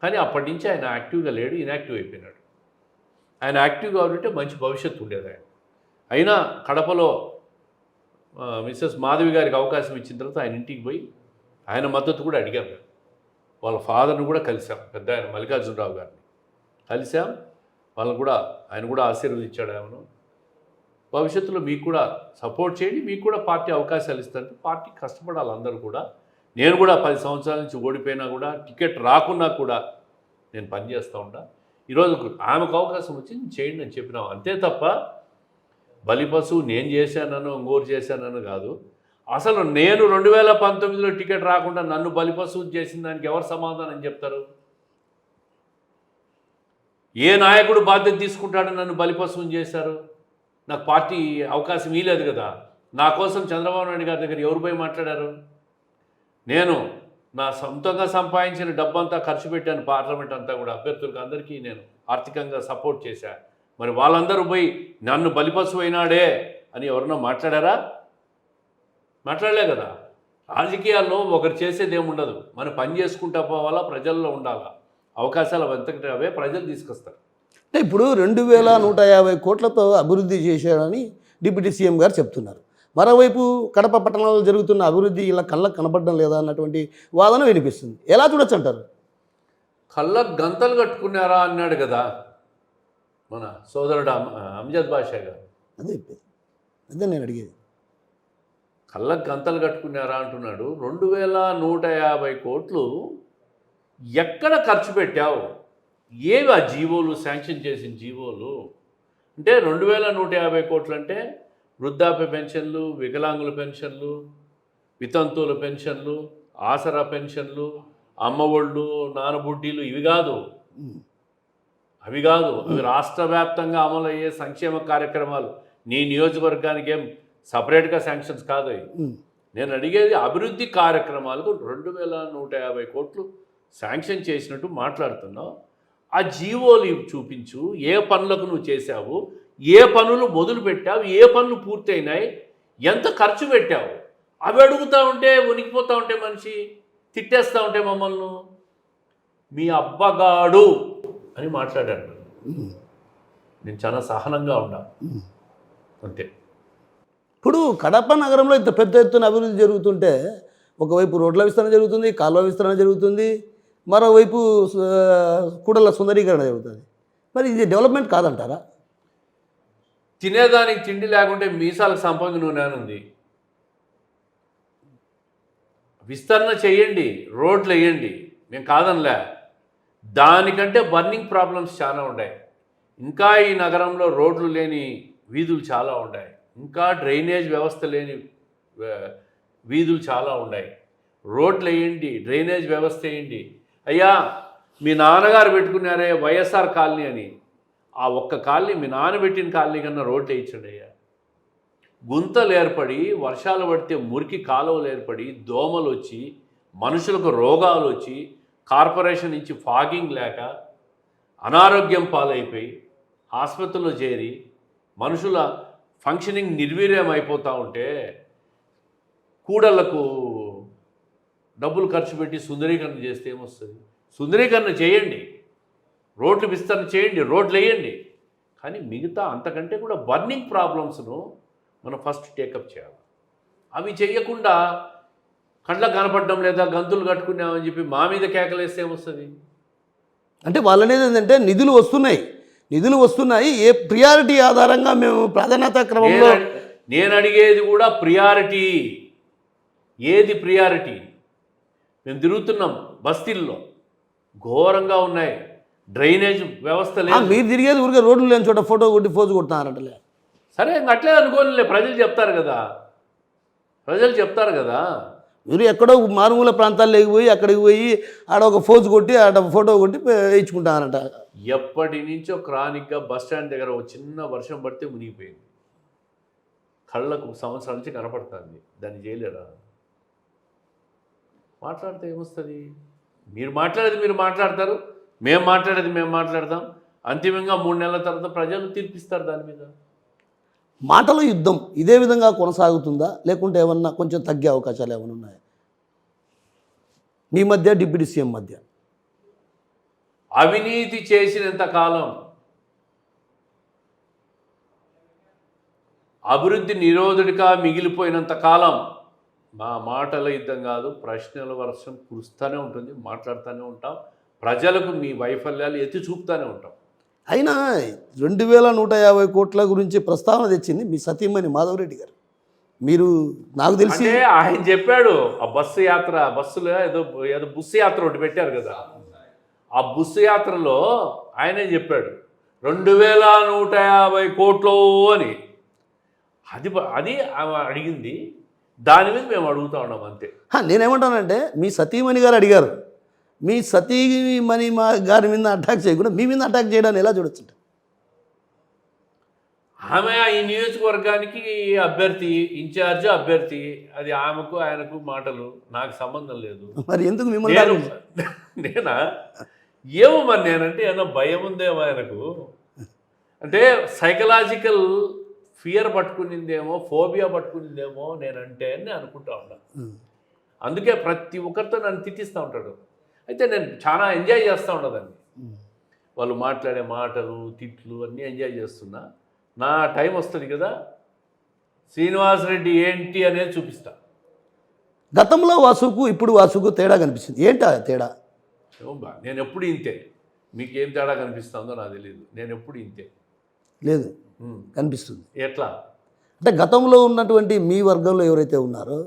కానీ అప్పటి నుంచి ఆయన యాక్టివ్గా లేడు, ఇన్యాక్టివ్ అయిపోయినాడు. ఆయన యాక్టివ్గా ఉంటే మంచి భవిష్యత్తు ఉండేది ఆయన. అయినా కడపలో మిస్సెస్ మాధవి గారికి అవకాశం ఇచ్చిన తర్వాత ఆయన ఇంటికి పోయి ఆయన మద్దతు కూడా అడిగాం. వాళ్ళ ఫాదర్ని కూడా కలిసాం, పెద్ద ఆయన మల్లికార్జునరావు గారిని కలిసాం. వాళ్ళని కూడా ఆయన కూడా ఆశీర్వదించాడు. ఆమెను భవిష్యత్తులో మీకు కూడా సపోర్ట్ చేయండి, మీకు కూడా పార్టీ అవకాశాలు ఇస్తారు. పార్టీ కష్టపడాలి అందరూ కూడా. నేను కూడా 10 సంవత్సరాల నుంచి ఓడిపోయినా కూడా, టికెట్ రాకున్నా కూడా నేను పనిచేస్తూ ఉంటా. ఈరోజు ఆమెకు అవకాశం వచ్చింది, చేయండి అని చెప్పినాం అంతే తప్ప బలిపశువు నేను చేశానను ఇంకోరు చేశానను కాదు. అసలు నేను 2019లో టికెట్ రాకుండా నన్ను బలిపశువు చేసిన దానికి ఎవరు సమాధానం చెప్తారు? ఏ నాయకుడు బాధ్యత తీసుకుంటాడని నన్ను బలిపశువుని చేశారు? నాకు పార్టీ అవకాశం ఇవ్వలేదు కదా. నా కోసం చంద్రబాబు నాయుడు గారి దగ్గర ఎవరు పోయి మాట్లాడారు? నేను నా సొంతంగా సంపాదించిన డబ్బంతా ఖర్చు పెట్టాను, పార్లమెంట్ అంతా కూడా అభ్యర్థులకు అందరికీ నేను ఆర్థికంగా సపోర్ట్ చేశాను. మరి వాళ్ళందరూ పోయి నన్ను బలిపశువు అయినాడే అని ఎవరన్నా మాట్లాడారా? మాట్లాడలే కదా. రాజకీయాల్లో ఒకరు చేసేది ఏముండదు, మనం పని చేసుకుంటా పోవాలా, ప్రజల్లో ఉండాలా. అవకాశాలు అంతకంటే అవే ప్రజలు తీసుకొస్తారు. అంటే ఇప్పుడు 2150 కోట్లతో అభివృద్ధి చేశాడని డిప్యూటీ సీఎం గారు చెప్తున్నారు. మరోవైపు కడప పట్టణంలో జరుగుతున్న అభివృద్ధి ఇలా కళ్ళకు కనపడడం లేదా అన్నటువంటి వాదన వినిపిస్తుంది. ఎలా చూడొచ్చు అంటారు? కళ్ళకు గంతలు కట్టుకున్నారా అన్నాడు కదా మన సోదరుడు అంజద్ బాషా గారు. అదే నేను అడిగేది. కళ్ళకు గంతలు కట్టుకున్నారా అంటున్నాడు. 2150 కోట్లు ఎక్కడ ఖర్చు పెట్టావు? ఏవి ఆ జీవోలు, శాంక్షన్ చేసిన జీవోలు? అంటే 2150 కోట్లు అంటే వృద్ధాప్య పెన్షన్లు, వికలాంగుల పెన్షన్లు, వితంతువుల పెన్షన్లు, ఆసరా పెన్షన్లు, అమ్మఒళ్ళు, నానబుడ్డీలు, ఇవి కాదు. అవి రాష్ట్ర వ్యాప్తంగా అమలు అయ్యే సంక్షేమ కార్యక్రమాలు. నీ నియోజకవర్గానికి ఏం సపరేట్గా శాంక్షన్స్ కాదు అవి. నేను అడిగేది అభివృద్ధి కార్యక్రమాలకు 2150 కోట్లు శాంక్షన్ చేసినట్టు మాట్లాడుతున్నావు. ఆ జీవోలు చూపించు, ఏ పనులకు నువ్వు చేశావు, ఏ పనులు మొదలు పెట్టావు, ఏ పనులు పూర్తయినాయి, ఎంత ఖర్చు పెట్టావు. అవి అడుగుతూ ఉంటే ఉనికిపోతూ ఉంటే మనిషి తిట్టేస్తూ ఉంటే మమ్మల్ని మీ అబ్బగాడు అని మాట్లాడాడు. నేను చాలా సహనంగా ఉన్నా అంతే. ఇప్పుడు కడప నగరంలో ఇంత పెద్ద ఎత్తున అభివృద్ధి జరుగుతుంటే ఒకవైపు రోడ్ల విస్తరణ జరుగుతుంది, కాలువ విస్తరణ జరుగుతుంది, మరోవైపు కూడల సుందరీకరణ జరుగుతుంది. మరి ఇది డెవలప్మెంట్ కాదంటారా? తినేదానికి తిండి లేకుంటే మీసాలకు సంపంగి నూనె ఉంది. విస్తరణ చేయండి, రోడ్లు వేయండి, మేము కాదనిలే. దానికంటే బర్నింగ్ ప్రాబ్లమ్స్ చాలా ఉన్నాయి. ఇంకా ఈ నగరంలో రోడ్లు లేని వీధులు చాలా ఉన్నాయి. ఇంకా డ్రైనేజ్ వ్యవస్థ లేని వీధులు చాలా ఉన్నాయి. రోడ్లు వేయండి, డ్రైనేజ్ వ్యవస్థ వేయండి. అయ్యా మీ నాన్నగారు పెట్టుకున్నారే వైఎస్ఆర్ కాలనీ అని, ఆ ఒక్క కాలనీ మీ నాన్న పెట్టిన కాలనీ కన్నా రోడ్లు వేయించండి అయ్యా. గుంతలు ఏర్పడి, వర్షాలు పడితే మురికి కాలువలు ఏర్పడి, దోమలు వచ్చి, మనుషులకు రోగాలు వచ్చి, కార్పొరేషన్ నుంచి ఫాగింగ్ లేక అనారోగ్యం పాలైపోయి ఆసుపత్రిలో చేరి మనుషుల ఫంక్షనింగ్ నిర్వీర్యం అయిపోతూ ఉంటే కూడళ్లకు డబ్బులు ఖర్చు పెట్టి సుందరీకరణ చేస్తే ఏమొస్తుంది? సుందరీకరణ చేయండి, రోడ్లు విస్తరణ చేయండి, రోడ్లు వేయండి. కానీ మిగతా అంతకంటే కూడా బర్నింగ్ ప్రాబ్లమ్స్ను మనం ఫస్ట్ టేకప్ చేయాలి. అవి చేయకుండా కళ్ళకు కనపడడం లేదా, గంతులు కట్టుకున్నామని చెప్పి మా మీద కేకలేస్తే ఏమొస్తుంది? అంటే వాళ్ళనేది ఏంటంటే నిధులు వస్తున్నాయి, ఏ ప్రియారిటీ ఆధారంగా మేము ప్రాధాన్యత క్రమంలో. నేను అడిగేది కూడా ప్రియారిటీ. ఏది ప్రియారిటీ? మేము తిరుగుతున్నాం బస్తీల్లో, ఘోరంగా ఉన్నాయి, డ్రైనేజ్ వ్యవస్థ లేదు. మీరు తిరిగేది ఊరికే రోడ్లు లేని చోట ఫోటో కొట్టి ఫోజు కొడుతున్నారంటలే. సరే అట్లే అనుకోనిలే, ప్రజలు చెప్తారు కదా. మీరు ఎక్కడో మారుమూల ప్రాంతాల్లోకి పోయి అక్కడికి పోయి ఆడ ఒక ఫోజు కొట్టి ఆడ ఫోటో కొట్టి వేయించుకుంటానంట. ఎప్పటి నుంచో క్రానిక్గా బస్ స్టాండ్ దగ్గర ఒక చిన్న వర్షం పడితే మునిగిపోయింది. కళ్ళకు సంవత్సరాల నుంచి కనపడుతుంది, దాన్ని చేయలేరా? మాట్లాడితే ఏమొస్తుంది? మీరు మాట్లాడేది మీరు మాట్లాడతారు, మేము మాట్లాడేది మేము మాట్లాడతాం. అంతిమంగా 3 నెలల తర్వాత ప్రజలు తీర్పిస్తారు దాని మీద. మాటల యుద్ధం ఇదే విధంగా కొనసాగుతుందా, లేకుంటే ఏమన్నా కొంచెం తగ్గే అవకాశాలు ఏమైనా ఉన్నాయా మీ మధ్య, డిప్యూటీ సీఎం మధ్య? అవినీతి చేసినంత కాలం, అభివృద్ధి నిరోధుడిగా మిగిలిపోయినంత కాలం మా మాటల యుద్ధం కాదు, ప్రశ్నల వర్షం కురుస్తూనే ఉంటుంది, మాట్లాడుతూనే ఉంటాం. ప్రజలకు మీ వైఫల్యాలు ఎత్తి చూపుతూనే ఉంటాం. అయినా 2150 కోట్ల గురించి ప్రస్తావన తెచ్చింది మీ సతీమణి మాధవరెడ్డి గారు. మీరు నాకు తెలిసి అంటే ఆయన చెప్పాడు ఆ బస్సు యాత్ర, బస్సులో ఏదో ఏదో బస్సు యాత్ర ఒకటి పెట్టారు కదా, ఆ బస్సు యాత్రలో ఆయనే చెప్పాడు 2150 కోట్లు అని. అది ఆమె అడిగింది, దాని మీద మేము అడుగుతా ఉన్నాం అంతే. నేనేమంటానంటే మీ సతీమణి గారు అడిగారు, మీ సతీమణి మా గారి మీద అటాక్ చేయకుండా మీ మీద అటాక్ చేయడాన్ని ఎలా చూడొచ్చు? ఆమె ఈ నియోజకవర్గానికి అభ్యర్థి, ఇన్ఛార్జ్ అభ్యర్థి, అది ఆమెకు ఆయనకు మాటలు, నాకు సంబంధం లేదు. మరి ఎందుకు మిమ్మల్ని నేనా ఏమో మరి, నేనంటే ఏమన్నా భయం ఉందేమో ఆయనకు, అంటే సైకలాజికల్ ఫియర్ పట్టుకునిందేమో, ఫోబియా పట్టుకునిందేమో నేనంటే అని అనుకుంటా ఉన్నాను. అందుకే ప్రతి ఒక్కరితో నన్ను తిట్టిస్తూ ఉంటాడు. అయితే నేను చాలా ఎంజాయ్ చేస్తూ ఉండదండి, వాళ్ళు మాట్లాడే మాటలు, తిట్లు అన్నీ ఎంజాయ్ చేస్తున్నా. నా టైం వస్తుంది కదా, శ్రీనివాసరెడ్డి ఏంటి అనేది చూపిస్తా. గతంలో వాసుకు ఇప్పుడు వాసుకు తేడా కనిపిస్తుంది, ఏంటా తేడా? నేను ఎప్పుడు ఇంతే, మీకు ఏం తేడా కనిపిస్తుందో నాకు తెలియదు, నేను ఎప్పుడు ఇంతే. లేదు, కనిపిస్తుంది. ఎట్లా అంటే గతంలో ఉన్నటువంటి మీ వర్గంలో ఎవరైతే ఉన్నారో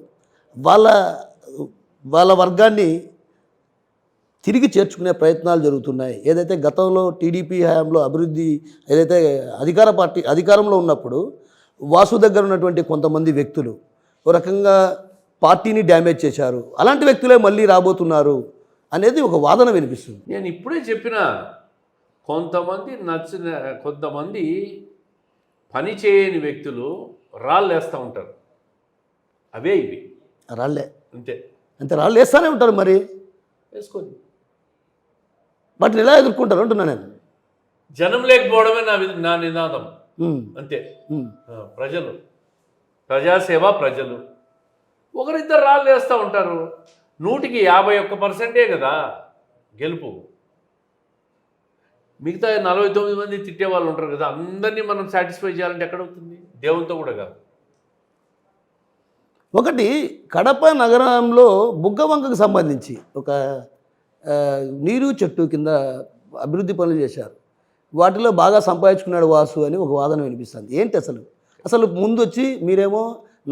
వాళ్ళ వర్గాన్ని తిరిగి చేర్చుకునే ప్రయత్నాలు జరుగుతున్నాయి. ఏదైతే గతంలో టీడీపీ హయాంలో అభివృద్ధి, ఏదైతే అధికారంలో ఉన్నప్పుడు వాసు దగ్గర ఉన్నటువంటి కొంతమంది వ్యక్తులు ఓ రకంగా పార్టీని డ్యామేజ్ చేశారు, అలాంటి వ్యక్తులే మళ్ళీ రాబోతున్నారు అనేది ఒక వాదన వినిపిస్తుంది. నేను ఇప్పుడే చెప్పిన, కొంతమంది పని చేయని వ్యక్తులు రాళ్ళు వేస్తూ ఉంటారు, అవే ఇవి రాళ్ళే, అంతే రాళ్ళు వేస్తూనే ఉంటారు. మరి వేసుకోండి, వాటిని ఎలా ఎదుర్కొంటారు అంటున్నా నేను. జనం లేకపోవడమే నా నినాదం, అంతే. ప్రజాసేవ, ప్రజలు ఒకరిద్దరు రాళ్ళు వేస్తూ ఉంటారు, 100కి 51% కదా గెలుపు. మిగతా 49 మంది తిట్టే వాళ్ళు ఉంటారు కదా, అందరినీ మనం సాటిస్ఫై చేయాలంటే ఎక్కడవుతుంది? దేవునితో కూడా కాదు. ఒకటి కడప నగరంలో బుగ్గవంకకు సంబంధించి ఒక నీరు చెట్టు కింద అభివృద్ధి పనులు చేశారు, వాటిలో బాగా సంపాదించుకున్నాడు వాసు అని ఒక వాదన వినిపిస్తుంది. ఏంటి అసలు ముందు వచ్చి మీరేమో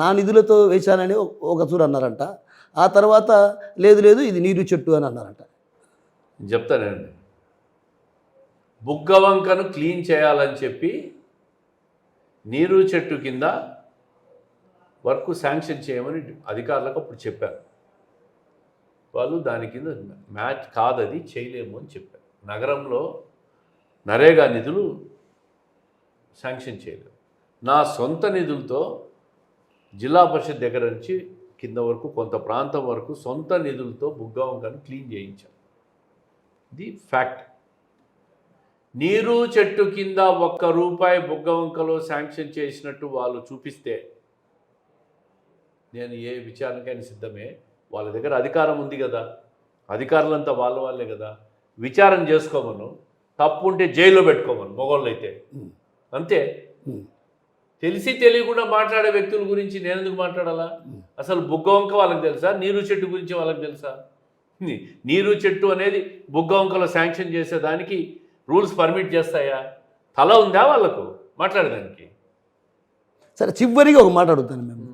నా నిధులతో వేశానని ఒక చూరు అన్నారంట, ఆ తర్వాత లేదు ఇది నీరు చెట్టు అని అన్నారంట. చెప్తానండి, బుగ్గవంకను క్లీన్ చేయాలని చెప్పి నీరు చెట్టు కింద వర్క్ శాంక్షన్ చేయమని అధికారులకు అప్పుడు చెప్పారు. వాళ్ళు దాని కింద మ్యాచ్ కాదది, చేయలేము అని చెప్పారు. నగరంలో నరేగా నిధులు శాంక్షన్ చేయలేము. నా సొంత నిధులతో జిల్లా పరిషత్ దగ్గర నుంచి కింద వరకు కొంత ప్రాంతం వరకు సొంత నిధులతో బుగ్గవంకను క్లీన్ చేయించాం. ఇది ఫ్యాక్ట్. నీరు చెట్టు కింద ₹1 బుగ్గవంకలో శాంక్షన్ చేసినట్టు వాళ్ళు చూపిస్తే నేను ఏ విచారణకైనా సిద్ధమే. వాళ్ళ దగ్గర అధికారం ఉంది కదా, అధికారులంతా వాళ్ళే కదా, విచారణ చేసుకోమను, తప్పు ఉంటే జైల్లో పెట్టుకోమను మగవాళ్ళు అయితే, అంతే. తెలిసి తెలియకుండా మాట్లాడే వ్యక్తుల గురించి నేను ఎందుకు మాట్లాడాలా? అసలు బుగ్గవంక వాళ్ళకి తెలుసా, నీరు చెట్టు గురించి వాళ్ళకి తెలుసా? నీరు చెట్టు అనేది బుగ్గవంకలో శాంక్షన్ చేసేదానికి రూల్స్ పర్మిట్ చేస్తాయా? తల ఉందా వాళ్ళకు మాట్లాడేదానికి? సరే, చివరిగా ఒక మాట అడుగుతాను. మేము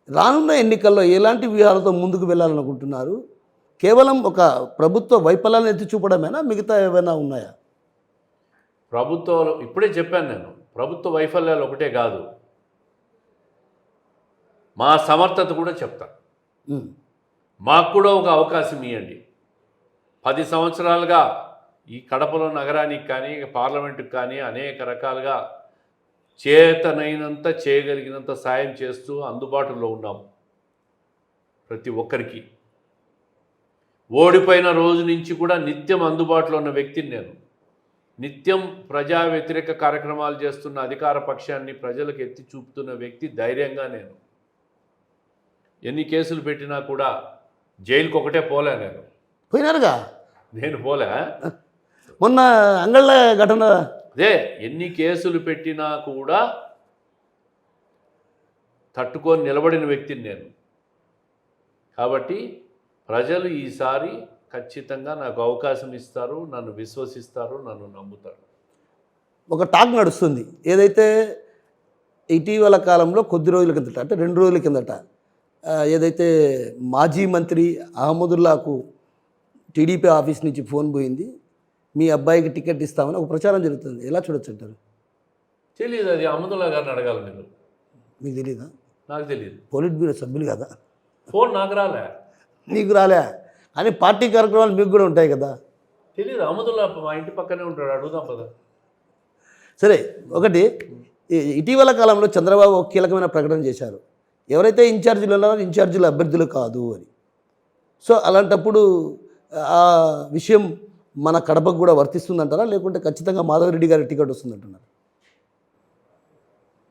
రానున్న ఎన్నికల్లో ఎలాంటి వ్యూహాలతో ముందుకు వెళ్ళాలనుకుంటున్నారు? కేవలం ఒక ప్రభుత్వ వైఫల్యాన్ని ఎత్తి చూపడమేనా, మిగతా ఏమైనా ఉన్నాయా? ప్రభుత్వాలు ఇప్పుడే చెప్పాను నేను, ప్రభుత్వ వైఫల్యాలు ఒకటే కాదు, మా సమర్థత కూడా చెప్తా. మాకు కూడా ఒక అవకాశం ఇవ్వండి. 10 సంవత్సరాలుగా ఈ కడపలో నగరానికి కానీ పార్లమెంటుకి కానీ అనేక రకాలుగా చేతనైనంత చేయగలిగినంత సాయం చేస్తూ అందుబాటులో ఉన్నాం ప్రతి ఒక్కరికి. ఓడిపోయిన రోజు నుంచి కూడా నిత్యం అందుబాటులో ఉన్న వ్యక్తిని నేను. నిత్యం ప్రజా వ్యతిరేక కార్యక్రమాలు చేస్తున్న అధికార పక్షాన్ని ప్రజలకు ఎత్తి చూపుతున్న వ్యక్తి ధైర్యంగా నేను. ఎన్ని కేసులు పెట్టినా కూడా జైలుకి ఒకటే పోలే నేను. పోయినారుగా? నేను పోలే. మొన్న అంగళ్ళ ఘటన, అదే, ఎన్ని కేసులు పెట్టినా కూడా తట్టుకొని నిలబడిన వ్యక్తిని నేను. కాబట్టి ప్రజలు ఈసారి ఖచ్చితంగా నాకు అవకాశం ఇస్తారు, నన్ను విశ్వసిస్తారు, నన్ను నమ్ముతారు. ఒక టాక్ నడుస్తుంది. ఏదైతే ఇటీవల కాలంలో కొద్ది రోజుల కిందట అంటే 2 రోజుల కిందట ఏదైతే మాజీ మంత్రి అహ్మదుల్లాకు టీడీపీ ఆఫీస్ నుంచి ఫోన్ పోయింది, మీ అబ్బాయికి టికెట్ ఇస్తామని ఒక ప్రచారం జరుగుతుంది. ఎలా చూడొచ్చు అంటారు? తెలియదు, అది అహ్మదుల్లా గారిని అడగాలి మీరు. మీకు తెలీదా? నాకు తెలియదు. పోలిట్ బ్యూరో సభ్యులు కదా, ఫోన్ నాకు రాలే. నీకు రాలే కానీ పార్టీ కార్యక్రమాలు మీకు కూడా ఉంటాయి కదా. తెలియదు, అహ్మదుల్లా మా ఇంటి పక్కనే ఉంటాడు, అడుగుదాం పద. సరే, ఒకటి ఇటీవల కాలంలో చంద్రబాబు ఒక కీలకమైన ప్రకటన చేశారు, ఎవరైతే ఇన్ఛార్జీలు ఉన్నారో ఇన్ఛార్జీలు అభ్యర్థులు కాదు అని. సో అలాంటప్పుడు ఆ విషయం మన కడపకు కూడా వర్తిస్తుందంటారా, లేకుంటే ఖచ్చితంగా మాధవరెడ్డి గారి టికెట్ వస్తుందంటున్నారు?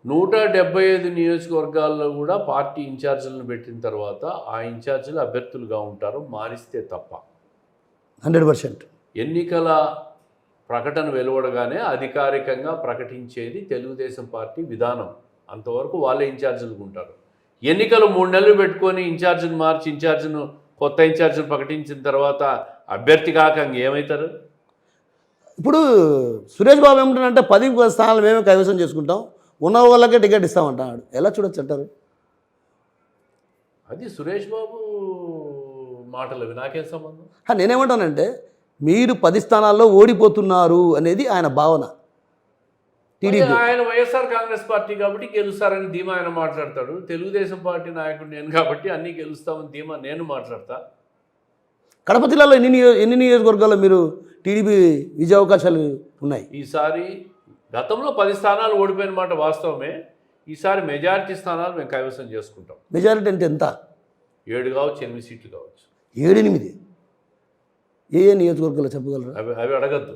175 నియోజకవర్గాల్లో కూడా పార్టీ ఇన్ఛార్జీలను పెట్టిన తర్వాత ఆ ఇన్ఛార్జీలు అభ్యర్థులుగా ఉంటారు, మారిస్తే తప్ప. 100%. ఎన్నికల ప్రకటన వెలువడగానే అధికారికంగా ప్రకటించేది తెలుగుదేశం పార్టీ విధానం. అంతవరకు వాళ్ళే ఇన్ఛార్జీలుగా ఉంటారు. ఎన్నికలు 3 నెలలు పెట్టుకొని ఇన్ఛార్జిని మార్చి కొత్త ఇన్ఛార్జిని ప్రకటించిన తర్వాత అభ్యర్థి కాక ఏమవుతారు? ఇప్పుడు సురేష్ బాబు ఏమంటారంటే 10 స్థానాలు మేమే కైవసం చేసుకుంటాం, ఉన్న వాళ్ళకే టికెట్ ఇస్తామంటున్నాడు. ఎలా చూడొచ్చు అంటారు? అది సురేష్ బాబు మాటలు, అవి నాకేం సంబంధం? నేనేమంటానంటే మీరు 10 స్థానాల్లో ఓడిపోతున్నారు అనేది ఆయన భావన. టీడీపీ ఆయన వైఎస్ఆర్ కాంగ్రెస్ పార్టీ కాబట్టి గెలుస్తారని ధీమా ఆయన మాట్లాడతాడు. తెలుగుదేశం పార్టీ నాయకుడు నేను కాబట్టి అన్నీ గెలుస్తామని ధీమా నేను మాట్లాడతా. కడప జిల్లాలో ఎన్ని నియోజకవర్గాల్లో మీరు టీడీపీ విజయ అవకాశాలు ఉన్నాయి? ఈసారి గతంలో 10 స్థానాలు ఓడిపోయిన మాట వాస్తవమే. ఈసారి మెజారిటీ స్థానాలు మేము కైవసం చేసుకుంటాం. మెజారిటీ అంటే ఎంత? 7 కావచ్చు, 8 సీట్లు కావచ్చు. 7-8 ఏ నియోజకవర్గాల్లో చెప్పగలరా? అవి అడగద్దు.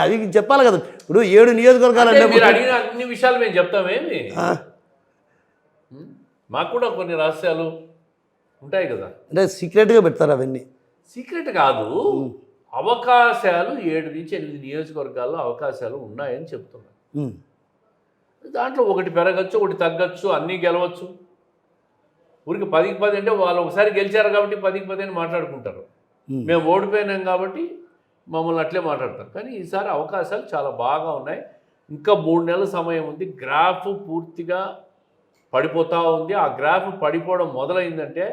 అవి చెప్పాలి కదా. ఇప్పుడు 7 నియోజకవర్గాలు అంటే మీరు అడిగిన అన్ని విషయాలు మేము చెప్తామేమి. మాకు కూడా కొన్ని రహస్యాలు ఉంటాయి కదా. అంటే సీక్రెట్గా పెడతారు అవన్నీ? సీక్రెట్ కాదు, అవకాశాలు 7 నుంచి 8 నియోజకవర్గాల్లో అవకాశాలు ఉన్నాయని చెప్తున్నాను. దాంట్లో ఒకటి పెరగచ్చు, ఒకటి తగ్గచ్చు, అన్నీ గెలవచ్చు. ఊరికి 10కి 10 అంటే వాళ్ళు ఒకసారి గెలిచారు కాబట్టి 10కి 10 అని మాట్లాడుకుంటారు. మేము ఓడిపోయినాం కాబట్టి మమ్మల్ని అట్లే మాట్లాడతారు. కానీ ఈసారి అవకాశాలు చాలా బాగా ఉన్నాయి. ఇంకా 3 నెలల సమయం ఉంది. గ్రాఫ్ పూర్తిగా పడిపోతూ ఉంది. ఆ గ్రాఫ్ పడిపోవడం మొదలైందంటే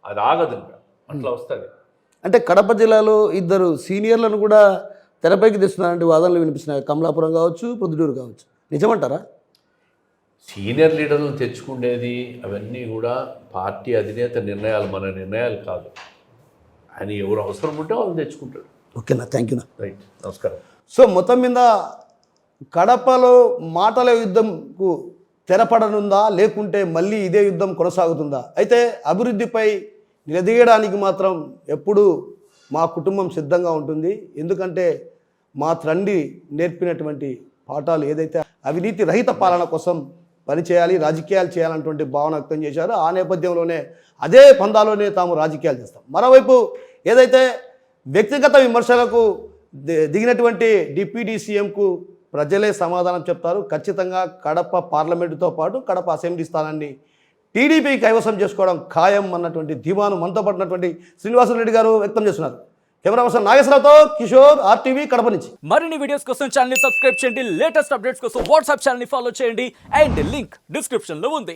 అది ఆగదు, ఇంకా అట్లా వస్తుంది. అంటే కడప జిల్లాలో 2 సీనియర్లను కూడా తెరపైకి తెస్తున్నారంటే వాదనలు వినిపిస్తున్నాయి. కమలాపురం కావచ్చు, ప్రొద్దుటూరు కావచ్చు. నిజమంటారా? సీనియర్ లీడర్లను తెచ్చుకునేది అవన్నీ కూడా పార్టీ అధినేత నిర్ణయాలు, మన నిర్ణయాలు కాదు. అని ఎవరు అవసరం ఉంటే వాళ్ళు తెచ్చుకుంటాడు. ఓకేనా, థ్యాంక్ యూనా. రైట్, నమస్కారం. సో మొత్తం మీద కడపలో మాటల యుద్ధంకు తెరపడనుందా, లేకుంటే మళ్ళీ ఇదే యుద్ధం కొనసాగుతుందా? అయితే అభివృద్ధిపై నిలదీయడానికి మాత్రం ఎప్పుడూ మా కుటుంబం సిద్ధంగా ఉంటుంది. ఎందుకంటే మా తండ్రి నేర్పినటువంటి పాఠాలు ఏదైతే అవినీతి రహిత పాలన కోసం పనిచేయాలి, రాజకీయాలు చేయాలన్నటువంటి భావన వ్యక్తం చేశారు. ఆ నేపథ్యంలోనే అదే పందాలోనే తాము రాజకీయాలు చేస్తాం. మరోవైపు ఏదైతే వ్యక్తిగత విమర్శలకు దిగినటువంటి డిప్యూటీ సీఎంకు ప్రజలే సమాధానం చెప్తారు. ఖచ్చితంగా కడప పార్లమెంటుతో పాటు కడప అసెంబ్లీ స్థానాన్ని టీడీపీ కైవసం చేసుకోవడం ఖాయం అన్నటువంటి ధీమాను మనతో పడినటువంటి శ్రీనివాసరెడ్డి గారు వ్యక్తం చేస్తున్నారు. కెమెరా పర్సన్ నాగేశ్వరరావుతో కిషోర్, RTV, కడప నుంచి. మరిన్ని వీడియోస్ కోసం ఛానల్ ని సబ్స్క్రైబ్ చేయండి, లేటెస్ట్ అప్డేట్స్ కోసం వాట్సాప్ ఛానల్ ని ఫాలో చేయండి అండ్ లింక్ డిస్క్రిప్షన్ లో ఉంది.